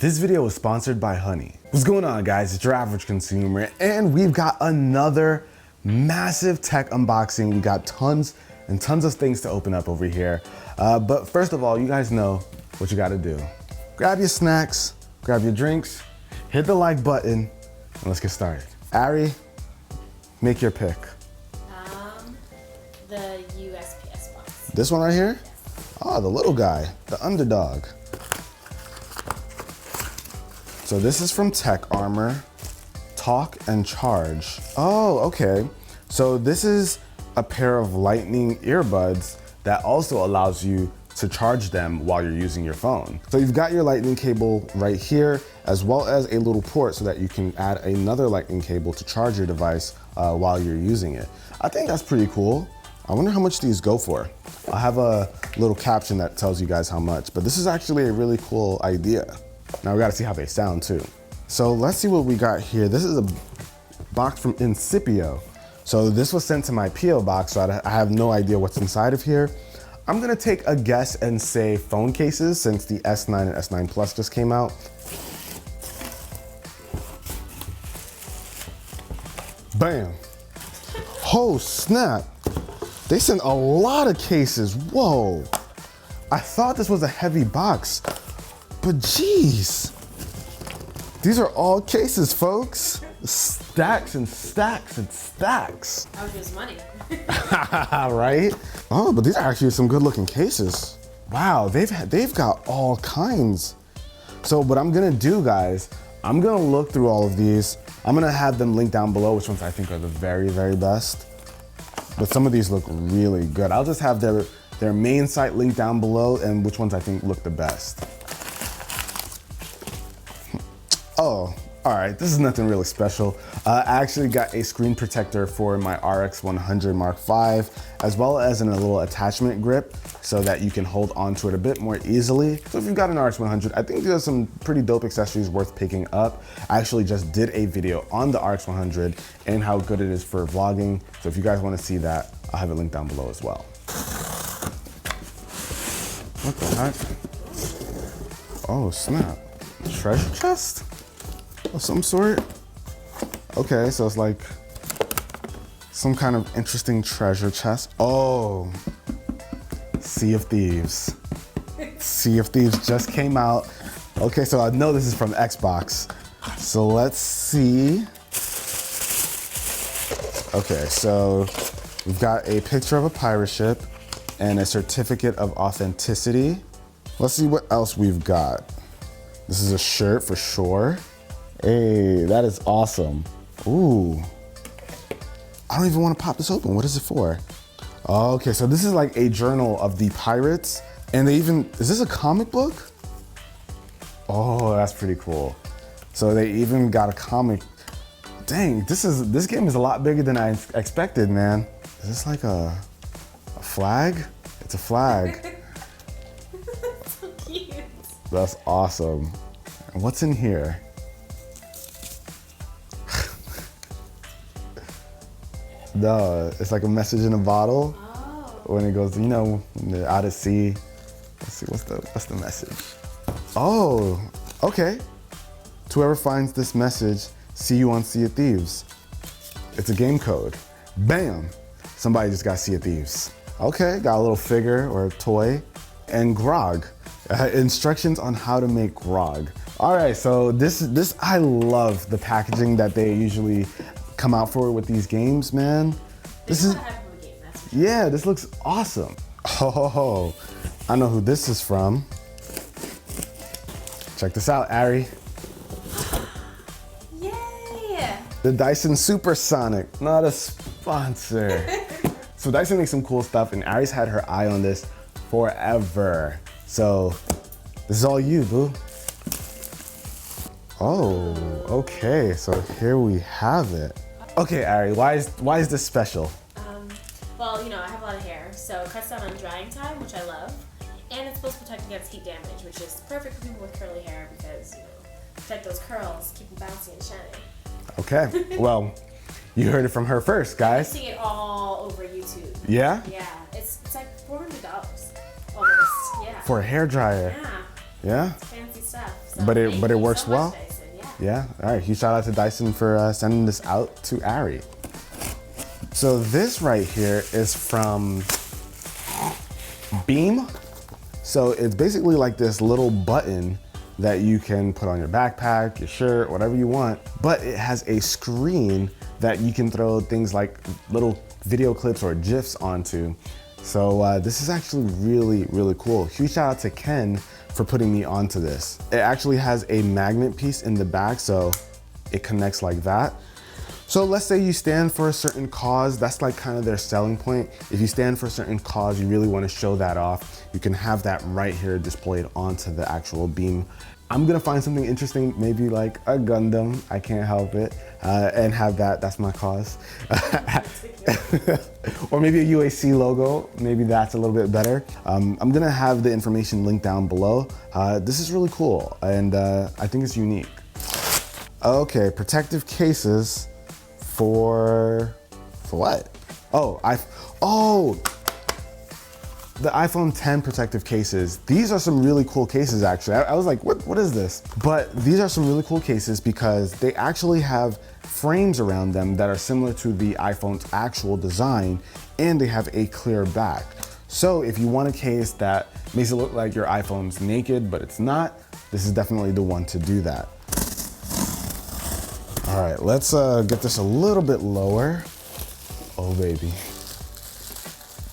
This video is sponsored by Honey. What's going on, guys? It's your average consumer, and we've got another massive tech unboxing. We got tons and tons of things to open up over here. But first of all, you guys know what you gotta do. Grab your snacks, grab your drinks, hit the like button, and let's get started. Ari, make your pick. The USPS box. This one right here? Yes. Oh, the little guy, the underdog. So this is from Tech Armor, Talk and Charge. Oh, okay. So this is a pair of lightning earbuds that also allows you to charge them while you're using your phone. So you've got your lightning cable right here, as well as a little port so that you can add another lightning cable to charge your device while you're using it. I think that's pretty cool. I wonder how much these go for. I have a little caption that tells you guys how much, but this is actually a really cool idea. Now we gotta see how they sound too. So let's see what we got here. This is a box from Incipio. So this was sent to my PO box, so I have no idea what's inside of here. I'm gonna take a guess and say phone cases since the S9 and S9 Plus just came out. Bam. Oh snap. They sent a lot of cases, whoa. I thought this was a heavy box, but geez. These are all cases, folks. Stacks and stacks and stacks. That was just money. Right? Oh, but these are actually some good looking cases. Wow, they've got all kinds. So what I'm gonna do, guys, I'm gonna look through all of these. I'm gonna have them linked down below which ones I think are the very, very best. But some of these look really good. I'll just have their main site linked down below and which ones I think look the best. Oh, all right, this is nothing really special. I actually got a screen protector for my RX100 Mark V, as well as a little attachment grip so that you can hold onto it a bit more easily. So if you've got an RX100, I think there's some pretty dope accessories worth picking up. I actually just did a video on the RX100 and how good it is for vlogging. So if you guys wanna see that, I'll have it linked down below as well. What the heck? Oh, snap. Treasure chest? Of some sort? Okay, so it's like some kind of interesting treasure chest. Oh, Sea of Thieves. Sea of Thieves just came out. Okay, so I know this is from Xbox. So let's see. Okay, so we've got a picture of a pirate ship and a certificate of authenticity. Let's see what else we've got. This is a shirt for sure. Hey, that is awesome. Ooh. I don't even want to pop this open. What is it for? Oh, okay, so this is like a journal of the pirates. And they even, is this a comic book? Oh, that's pretty cool. So they even got a comic. Dang, this game is a lot bigger than I expected, man. Is this like a flag? It's a flag. That's so cute. That's awesome. And what's in here? No, it's like a message in a bottle. Oh. When it goes, you know, when they're out at sea. Let's see, what's the message? Oh, okay. To whoever finds this message, see you on Sea of Thieves. It's a game code. Bam, somebody just got Sea of Thieves. Okay, got a little figure or a toy. And grog, instructions on how to make grog. All right, so this I love the packaging that they usually come out for with these games, man. This is, yeah, this looks awesome. Oh, I know who this is from. Check this out, Ari. Yay! The Dyson Supersonic, not a sponsor. So Dyson makes some cool stuff and Ari's had her eye on this forever. So this is all you, boo. Oh, okay, so here we have it. Okay, Ari, why is this special? Well, you know, I have a lot of hair, so it cuts down on drying time, which I love. And it's supposed to protect against heat damage, which is perfect for people with curly hair because, you know, protect those curls, keep them bouncy and shiny. Okay, well, you heard it from her first, guys. I see it all over YouTube. Yeah? Yeah, it's like $400 almost, yeah. For a hair dryer. Yeah. Yeah? It's fancy stuff. So but it Thank you works so much, well. Dyson. Yeah. Yeah, all right, huge shout out to Dyson for sending this out to Ari. So this right here is from Beam. So it's basically like this little button that you can put on your backpack, your shirt, whatever you want, but it has a screen that you can throw things like little video clips or GIFs onto. So this is actually really, really cool. Huge shout out to Ken for putting me onto this. It actually has a magnet piece in the back, so it connects like that. So let's say you stand for a certain cause, that's like kind of their selling point. If you stand for a certain cause, you really want to show that off, you can have that right here displayed onto the actual Beam. I'm gonna find something interesting, maybe like a Gundam, I can't help it, and have that's my cause. Or maybe a UAC logo, maybe that's a little bit better. I'm gonna have the information linked down below. This is really cool, and I think it's unique. Okay, protective cases for what? The iPhone 10 protective cases. These are some really cool cases actually. I was like, what is this? But these are some really cool cases because they actually have frames around them that are similar to the iPhone's actual design, and they have a clear back. So if you want a case that makes it look like your iPhone's naked, but it's not, this is definitely the one to do that. All right, let's get this a little bit lower. Oh baby.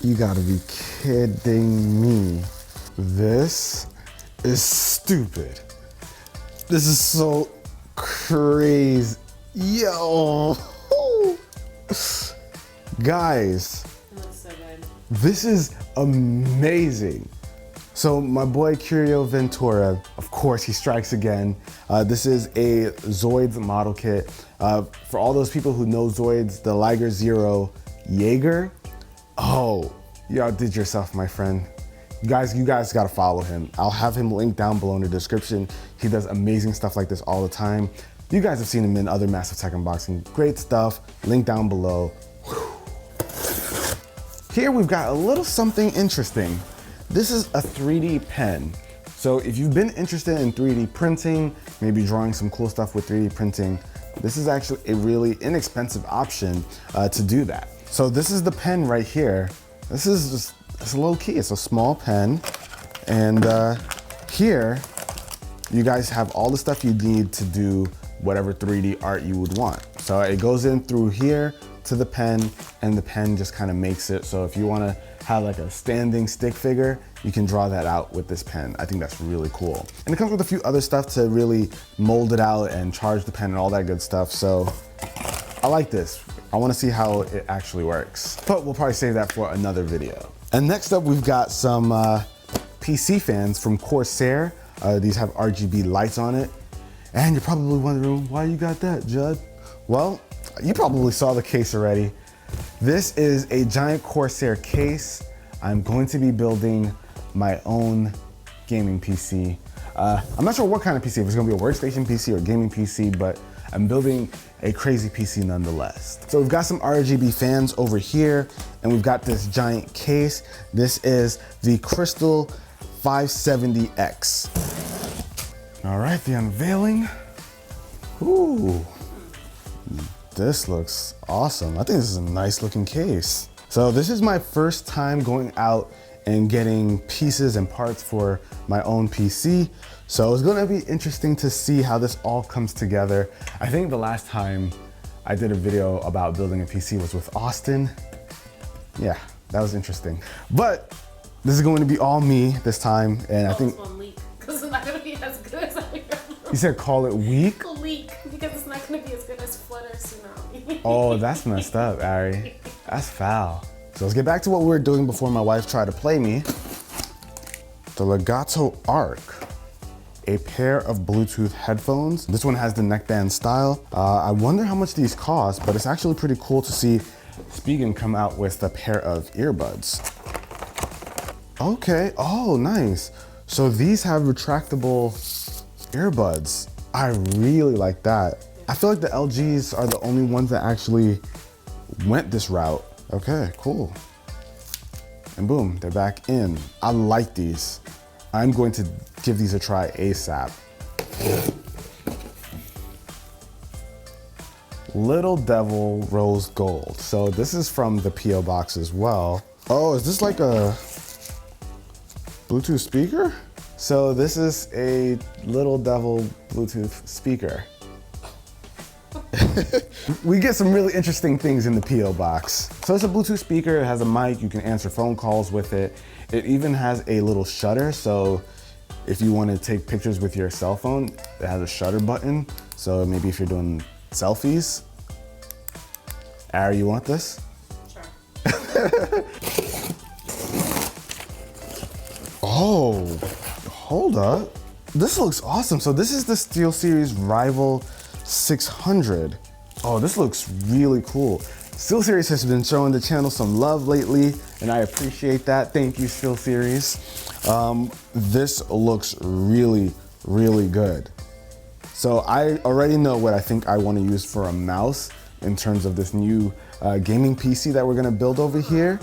You gotta be kidding me. This is stupid. This is so crazy. Yo. Guys. It looks so good. This is amazing. So my boy Curio Ventura, of course he strikes again. This is a Zoids model kit. For all those people who know Zoids, the Liger Zero Jaeger. Oh, you outdid yourself, my friend. You guys gotta follow him. I'll have him linked down below in the description. He does amazing stuff like this all the time. You guys have seen him in other Massive Tech unboxing. Great stuff, link down below. Here we've got a little something interesting. This is a 3D pen. So if you've been interested in 3D printing, maybe drawing some cool stuff with 3D printing, this is actually a really inexpensive option to do that. So this is the pen right here. This is just, it's low key, it's a small pen. And here, you guys have all the stuff you need to do whatever 3D art you would want. So it goes in through here to the pen, and the pen just kind of makes it. So if you wanna have like a standing stick figure, you can draw that out with this pen. I think that's really cool. And it comes with a few other stuff to really mold it out and charge the pen and all that good stuff. So I like this. I wanna see how it actually works. But we'll probably save that for another video. And next up, we've got some PC fans from Corsair. These have RGB lights on it. And you're probably wondering, why you got that, Judd? Well, you probably saw the case already. This is a giant Corsair case. I'm going to be building my own gaming PC. I'm not sure what kind of PC, if it's gonna be a workstation PC or gaming PC, but I'm building a crazy PC nonetheless. So we've got some RGB fans over here, and we've got this giant case. This is the Crystal 570X. All right, the unveiling. Ooh, this looks awesome. I think this is a nice looking case. So this is my first time going out and getting pieces and parts for my own PC. So it's gonna be interesting to see how this all comes together. I think the last time I did a video about building a PC was with Austin. Yeah, that was interesting. But this is going to be all me this time, and I think- This one leak, because it's not gonna be as good as I remember. You said call it weak? Leak, because it's not gonna be as good as Flutter Tsunami. Oh, that's messed up, Ari. That's foul. So let's get back to what we were doing before my wife tried to play me. The Legato Arc, a pair of Bluetooth headphones. This one has the neckband style. I wonder how much these cost, but it's actually pretty cool to see Spigen come out with a pair of earbuds. Okay, oh, nice. So these have retractable earbuds. I really like that. I feel like the LGs are the only ones that actually went this route. Okay, cool. And boom, they're back in. I like these. I'm going to give these a try ASAP. Little Devil Rose Gold. So this is from the P.O. box as well. Oh, is this like a Bluetooth speaker? So this is a Little Devil Bluetooth speaker. We get some really interesting things in the P.O. box. So it's a Bluetooth speaker, it has a mic, you can answer phone calls with it. It even has a little shutter, so if you want to take pictures with your cell phone, it has a shutter button. So maybe if you're doing selfies. Ari, you want this? Sure. Oh, hold up. This looks awesome. So this is the Steelseries Rival 600. Oh, this looks really cool. Steelseries has been showing the channel some love lately, and I appreciate that. Thank you, Steelseries. This looks really, really good. So I already know what I think I want to use for a mouse in terms of this new gaming PC that we're gonna build over here.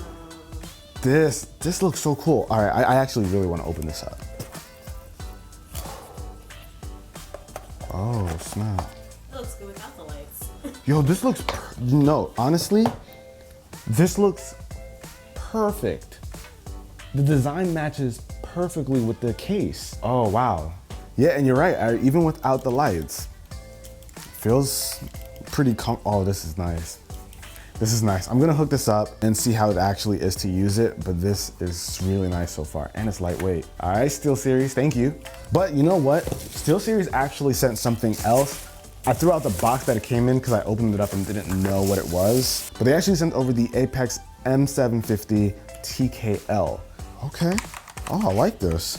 This looks so cool. All right, I actually really want to open this up. Oh, snap. It looks good without the lights. Yo, this looks, no, honestly, this looks perfect. The design matches perfectly with the case. Oh, wow. Yeah, and you're right, even without the lights, feels pretty oh, this is nice. This is nice. I'm gonna hook this up and see how it actually is to use it, but this is really nice so far, and it's lightweight. All right, Steelseries, thank you. But you know what? Steelseries actually sent something else. I threw out the box that it came in because I opened it up and didn't know what it was, but they actually sent over the Apex M750 TKL. Okay, oh, I like this.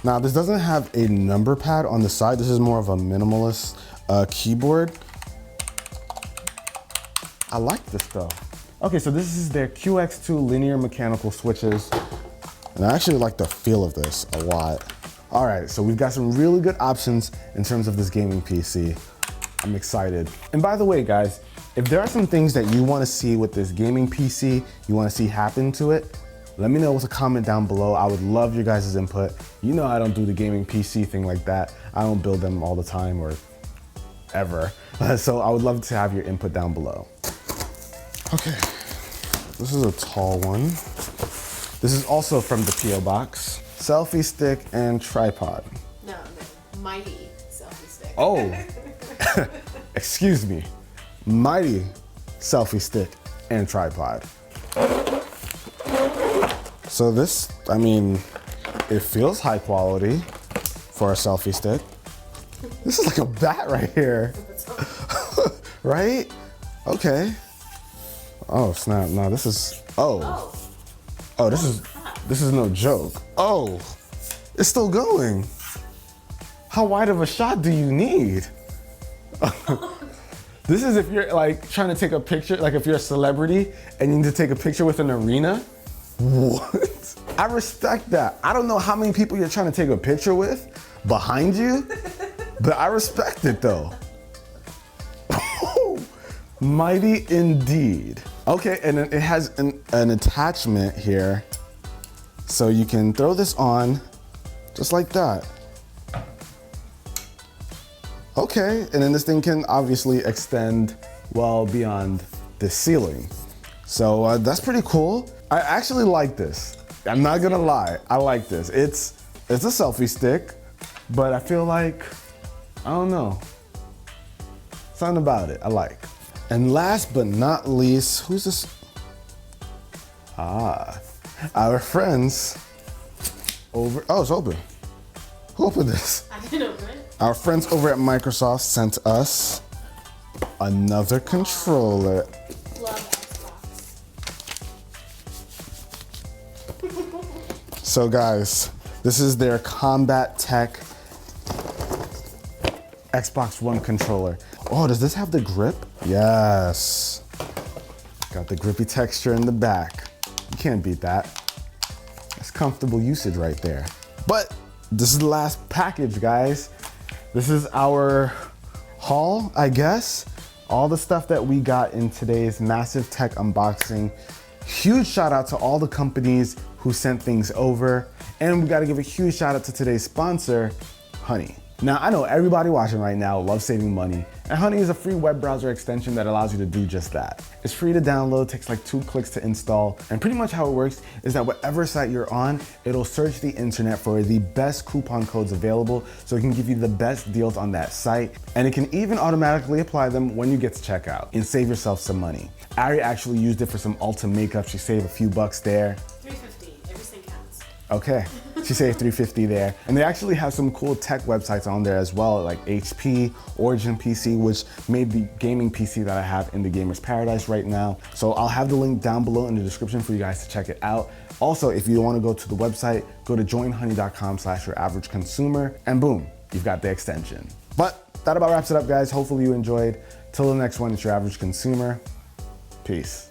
Now, this doesn't have a number pad on the side. This is more of a minimalist keyboard. I like this though. Okay, so this is their QX2 linear mechanical switches. And I actually like the feel of this a lot. All right, so we've got some really good options in terms of this gaming PC. I'm excited. And by the way, guys, if there are some things that you want to see with this gaming PC, you want to see happen to it, let me know with a comment down below. I would love your guys' input. You know I don't do the gaming PC thing like that. I don't build them all the time or ever. So I would love to have your input down below. Okay, this is a tall one. This is also from the P.O. box. Selfie stick and tripod. No, mighty selfie stick. Oh, excuse me. Mighty selfie stick and tripod. So this, I mean, it feels high quality for a selfie stick. This is like a bat right here. Right? Okay. Oh snap, no, this is, oh, this is no joke. Oh, it's still going. How wide of a shot do you need? This is if you're like trying to take a picture, like if you're a celebrity and you need to take a picture with an arena. What? I respect that. I don't know how many people you're trying to take a picture with behind you, but I respect it though. Mighty indeed. Okay, and it has an attachment here. So you can throw this on just like that. Okay, and then this thing can obviously extend well beyond the ceiling. So that's pretty cool. I actually like this. I'm not gonna lie, I like this. It's a selfie stick, but I feel like, I don't know, something about it I like. And last but not least, who's this? Ah, our friends over, oh, it's open. Who opened this? I didn't open it. Our friends over at Microsoft sent us another controller. Love Xbox. So guys, this is their Combat Tech Xbox One controller. Oh, does this have the grip? Yes. Got the grippy texture in the back. You can't beat that. That's comfortable usage right there. But this is the last package, guys. This is our haul, I guess. All the stuff that we got in today's massive tech unboxing. Huge shout out to all the companies who sent things over. And we gotta give a huge shout out to today's sponsor, Honey. Now, I know everybody watching right now loves saving money, and Honey is a free web browser extension that allows you to do just that. It's free to download, takes like 2 clicks to install, and pretty much how it works is that whatever site you're on, it'll search the internet for the best coupon codes available so it can give you the best deals on that site, and it can even automatically apply them when you get to checkout and save yourself some money. Ari actually used it for some Ulta makeup. She saved a few bucks there. $3.50, everything counts. Okay, she saved $3.50 there. And they actually have some cool tech websites on there as well, like HP, Origin PC, which made the gaming PC that I have in the Gamer's Paradise right now. So I'll have the link down below in the description for you guys to check it out. Also, if you want to go to the website, go to joinhoney.com/UrAvgConsumer, and boom, you've got the extension. But that about wraps it up, guys. Hopefully you enjoyed. Till the next one, it's Your Average Consumer. Peace.